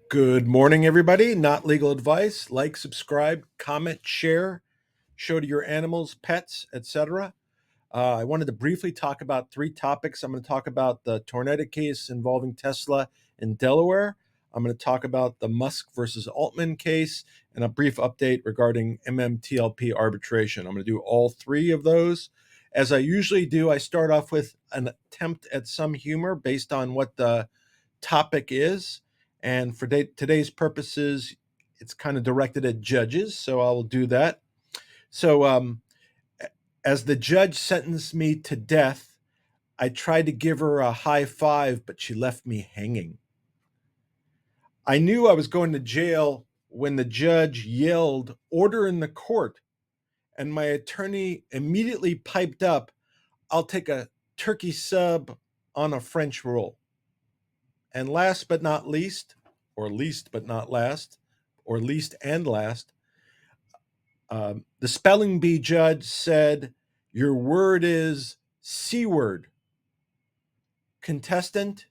Good morning, everybody. Not legal advice. Like, subscribe, comment, share, show to your animals, pets, etc. I wanted to briefly talk about three topics. I'm going to talk about the Tornetta case involving Tesla in Delaware. I'm going to talk about the Musk versus Altman case and a brief update regarding mmtlp arbitration. I'm going to do all three of those. As I usually do, I start off with an attempt at some humor based on what the topic is. And for today's purposes, it's kind of directed at judges, so I'll do that. So, as the judge sentenced me to death, I tried to give her a high five, but she left me hanging. I knew I was going to jail when the judge yelled, "Order in the court," and my attorney immediately piped up, "I'll take a turkey sub on a French roll." And last but not least, or least but not last, or least and last, the spelling bee judge said, "Your word is C word." Contestant,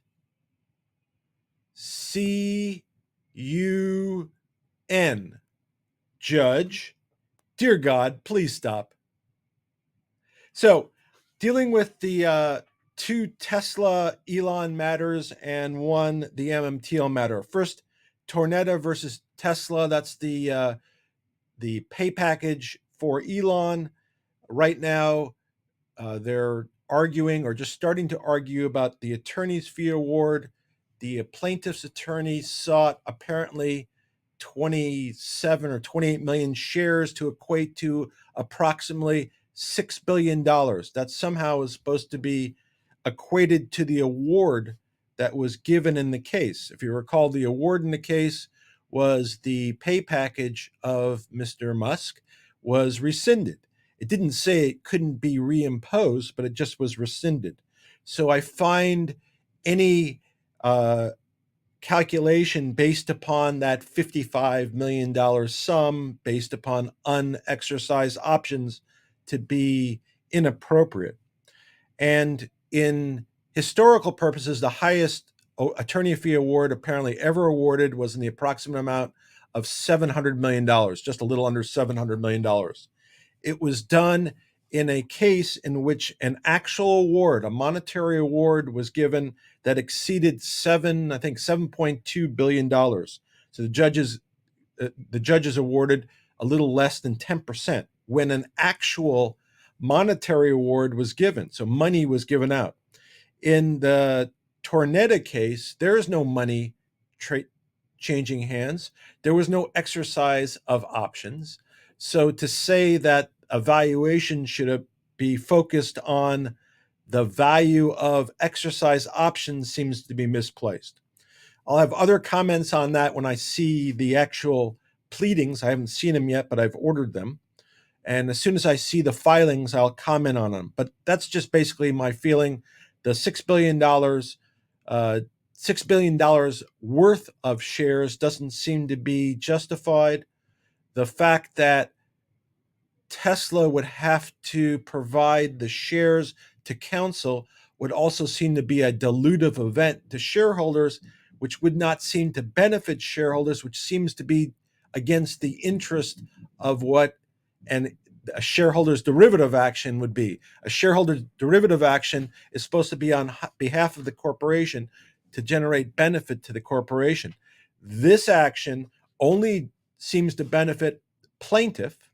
C-U-N. Judge, dear God, please stop. So, dealing with the two Tesla Elon matters and one the MMTL matter. First, Tornetta versus Tesla. That's the pay package for Elon. Right now, they're arguing or just starting to argue about the attorney's fee award. The plaintiff's attorney sought apparently 27 or 28 million shares to equate to approximately $6 billion. That somehow is supposed to be equated to the award that was given in the case. If you recall, the award in the case was the pay package of Mr. Musk was rescinded. It didn't say it couldn't be reimposed, but it just was rescinded. So I find any calculation based upon that $55 million sum based upon unexercised options to be inappropriate. And in historical purposes, the highest attorney fee award apparently ever awarded was in the approximate amount of $700 million, just a little under $700 million. It was done in a case in which an actual award, a monetary award, was given that exceeded $7.2 billion. So the judges awarded a little less than 10% when an actual monetary award was given. So money was given out. In the Tornetta case, there is no money changing hands. There was no exercise of options. So to say that a valuation should be focused on the value of exercise options seems to be misplaced. I'll have other comments on that when I see the actual pleadings. I haven't seen them yet, but I've ordered them. And as soon as I see the filings, I'll comment on them. But that's just basically my feeling. The $6 billion, $6 billion worth of shares doesn't seem to be justified. The fact that Tesla would have to provide the shares to counsel would also seem to be a dilutive event to shareholders, which would not seem to benefit shareholders, which seems to be against the interest of what a shareholder's derivative action would be. A shareholder's derivative action is supposed to be on behalf of the corporation to generate benefit to the corporation. This action only seems to benefit plaintiff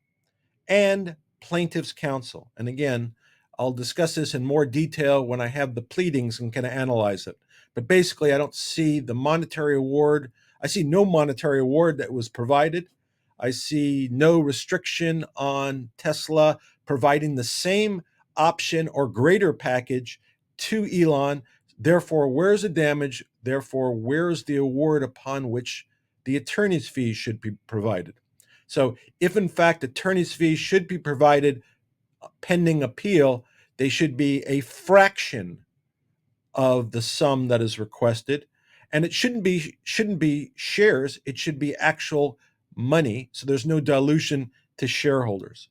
and plaintiff's counsel. And again, I'll discuss this in more detail when I have the pleadings and can analyze it. But basically, I don't see the monetary award. I see no monetary award that was provided. I see no restriction on Tesla providing the same option or greater package to Elon. Therefore, where's the damage? Therefore, where's the award upon which the attorney's fees should be provided? So if in fact attorney's fees should be provided pending appeal, they should be a fraction of the sum that is requested. And it shouldn't be shares, it should be actual money, so there's no dilution to shareholders.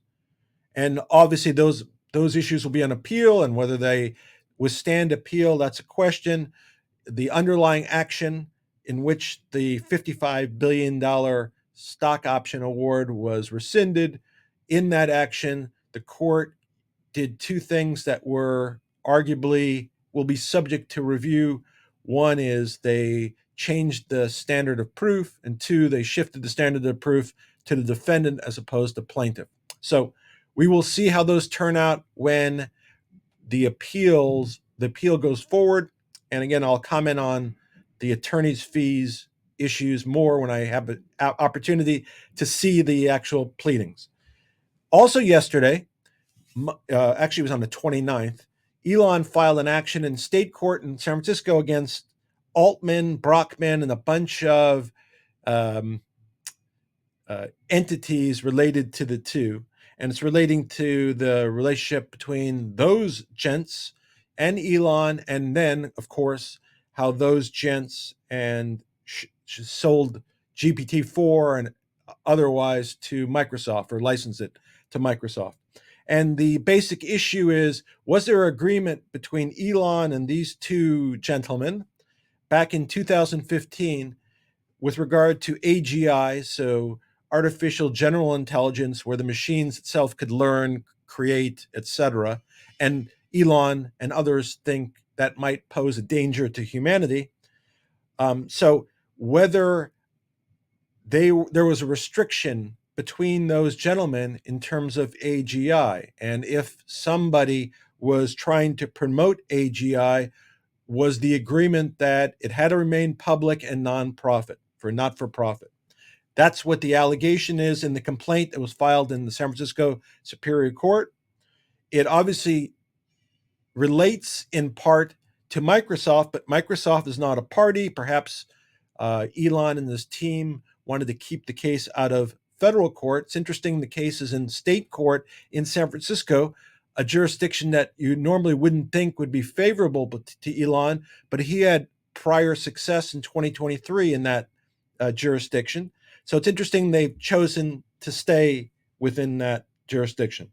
And obviously those issues will be on appeal, and whether they withstand appeal, that's a question. The underlying action in which the $55 billion stock option award was rescinded. In that action, the court did two things that were arguably will be subject to review. One is they changed the standard of proof, and two, they shifted the standard of proof to the defendant as opposed to plaintiff. So we will see how those turn out when the appeal goes forward. And again, I'll comment on the attorney's fees issues more when I have an opportunity to see the actual pleadings. Also yesterday, actually it was on the 29th, Elon filed an action in state court in San Francisco against Altman, Brockman, and a bunch of um, entities related to the two. And it's relating to the relationship between those gents and Elon, and then, of course, how those gents and sold GPT-4 and otherwise to Microsoft or licensed it to Microsoft. And the basic issue is, was there agreement between Elon and these two gentlemen back in 2015 with regard to AGI, so artificial general intelligence, where the machines itself could learn, create, etc. And Elon and others think that might pose a danger to humanity. So whether there was a restriction between those gentlemen in terms of AGI, and if somebody was trying to promote AGI, was the agreement that it had to remain public and nonprofit, for not-for-profit. That's what the allegation is in the complaint that was filed in the San Francisco Superior Court. It obviously relates in part to Microsoft, but Microsoft is not a party. Perhaps Elon and his team wanted to keep the case out of federal court. It's interesting, the case is in state court in San Francisco, a jurisdiction that you normally wouldn't think would be favorable to Elon, but he had prior success in 2023 in that jurisdiction. So it's interesting they've chosen to stay within that jurisdiction.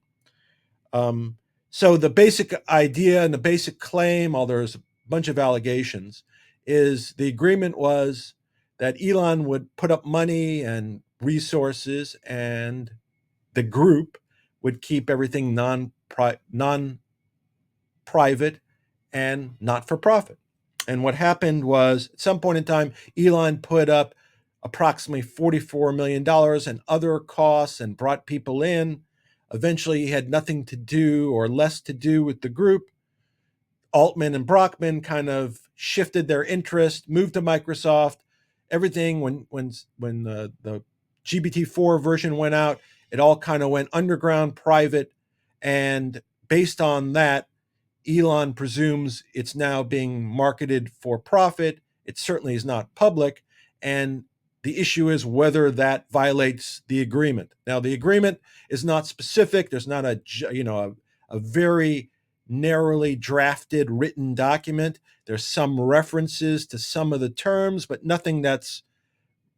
So the basic idea and the basic claim, although there's a bunch of allegations, is the agreement was that Elon would put up money and resources, and the group would keep everything non-private and not for profit. And what happened was, at some point in time, Elon put up approximately $44 million and other costs and brought people in. Eventually, he had nothing to do or less to do with the group. Altman and Brockman kind of shifted their interest, moved to Microsoft. Everything, when the GPT-4 version went out, it all kind of went underground, private, and based on that, Elon presumes it's now being marketed for profit. It certainly is not public, and the issue is whether that violates the agreement. Now, the agreement is not specific. There's not a very narrowly drafted written document. There's some references to some of the terms, but nothing that's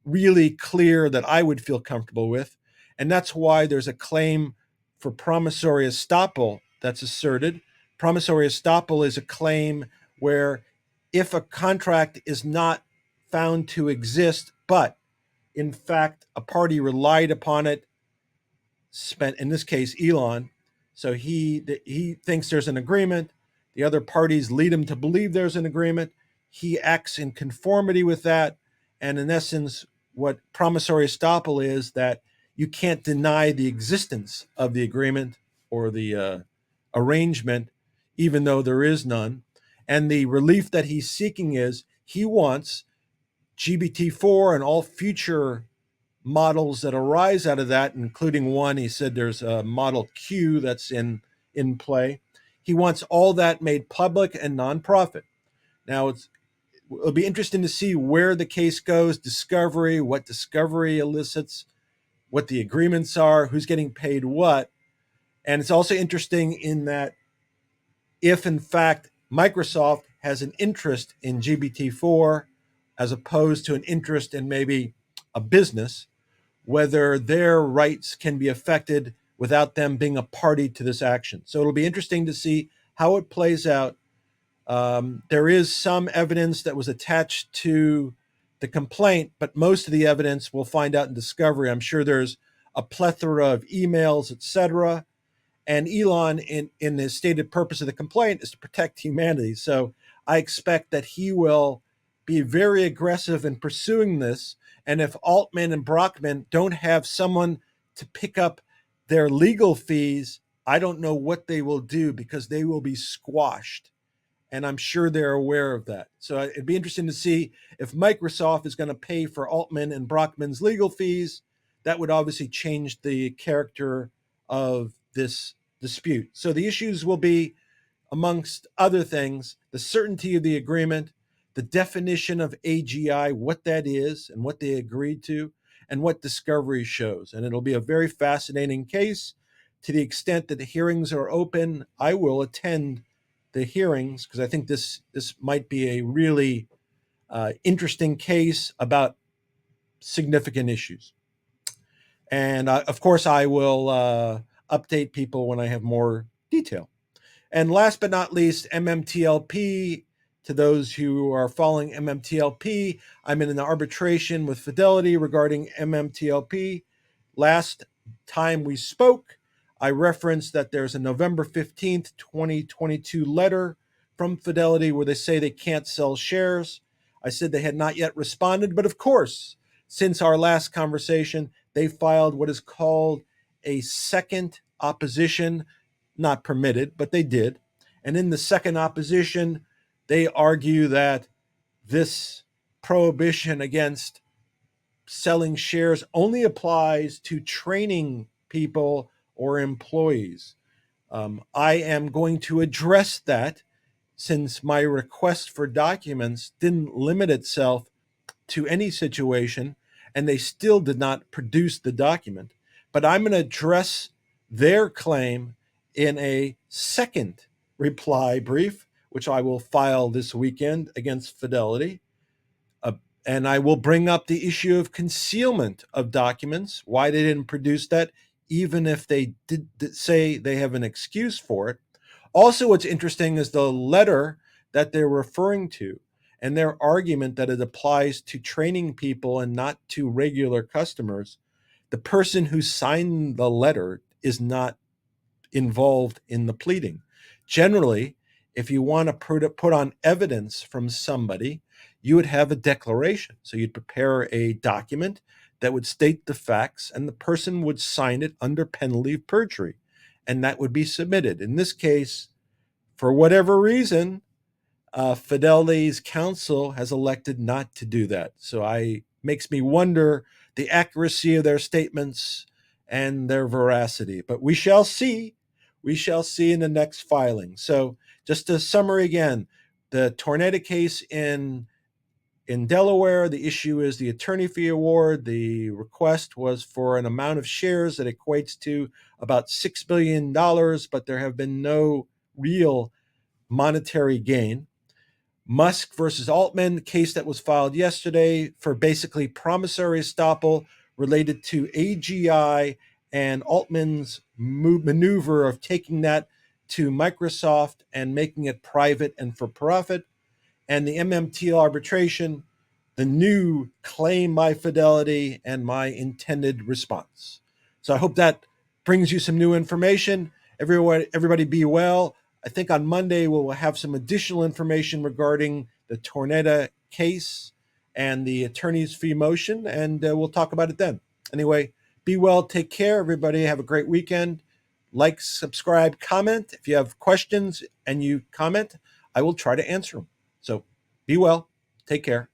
really clear that I would feel comfortable with. And that's why there's a claim for promissory estoppel that's asserted. Promissory estoppel is a claim where if a contract is not found to exist, but in fact a party relied upon it, spent, in this case, Elon, so he thinks there's an agreement, the other parties lead him to believe there's an agreement, he acts in conformity with that, and in essence, what promissory estoppel is, that you can't deny the existence of the agreement or the arrangement, even though there is none. And the relief that he's seeking is, he wants GPT-4 and all future models that arise out of that, including one, he said there's a Model Q that's in play. He wants all that made public and nonprofit. Now, it'll be interesting to see where the case goes, discovery, what discovery elicits, what the agreements are, who's getting paid what. And it's also interesting in that if, in fact, Microsoft has an interest in GPT-4 as opposed to an interest in maybe a business, whether their rights can be affected without them being a party to this action. So it'll be interesting to see how it plays out. There is some evidence that was attached to the complaint, but most of the evidence we'll find out in discovery. I'm sure there's a plethora of emails, etc. And Elon, in his stated purpose of the complaint, is to protect humanity. So I expect that he will be very aggressive in pursuing this. And if Altman and Brockman don't have someone to pick up their legal fees, I don't know what they will do, because they will be squashed. And I'm sure they're aware of that. So it'd be interesting to see if Microsoft is going to pay for Altman and Brockman's legal fees. That would obviously change the character of this dispute. So the issues will be, amongst other things, the certainty of the agreement, the definition of AGI, what that is and what they agreed to, and what discovery shows. And it'll be a very fascinating case. To the extent that the hearings are open, I will attend the hearings, because I think this might be a really interesting case about significant issues. And of course, I will update people when I have more detail. And last but not least, mmtlp. To those who are following mmtlp, I'm in an arbitration with Fidelity regarding mmtlp. Last time we spoke, I referenced that there's a November 15th, 2022 letter from Fidelity where they say they can't sell shares. I said they had not yet responded, but of course, since our last conversation, they filed what is called a second opposition, not permitted, but they did. And in the second opposition, they argue that this prohibition against selling shares only applies to training people or employees. I am going to address that, since my request for documents didn't limit itself to any situation, and they still did not produce the document. But I'm going to address their claim in a second reply brief, which I will file this weekend against Fidelity. And I will bring up the issue of concealment of documents, why they didn't produce that, even if they did say they have an excuse for it. Also, what's interesting is the letter that they're referring to, and their argument that it applies to training people and not to regular customers. The person who signed the letter is not involved in the pleading. Generally, if you want to put on evidence from somebody, you would have a declaration. So you'd prepare a document that would state the facts, and the person would sign it under penalty of perjury, and that would be submitted. In this case, for whatever reason, Fidelity's counsel has elected not to do that. So makes me wonder the accuracy of their statements and their veracity. But we shall see. We shall see in the next filing. So just a summary again, the Tornetta case in Delaware, the issue is the attorney fee award. The request was for an amount of shares that equates to about $6 billion, but there have been no real monetary gain. Musk versus Altman case that was filed yesterday for basically promissory estoppel related to AGI and Altman's maneuver of taking that to Microsoft and making it private and for profit. And the MMT arbitration, the new claim by Fidelity and my intended response. So I hope that brings you some new information. Everybody be well. I think on Monday we'll have some additional information regarding the Tornetta case and the attorney's fee motion, and we'll talk about it then. Anyway, be well, take care, everybody. Have a great weekend. Like, subscribe, comment. If you have questions and you comment, I will try to answer them. So be well, take care.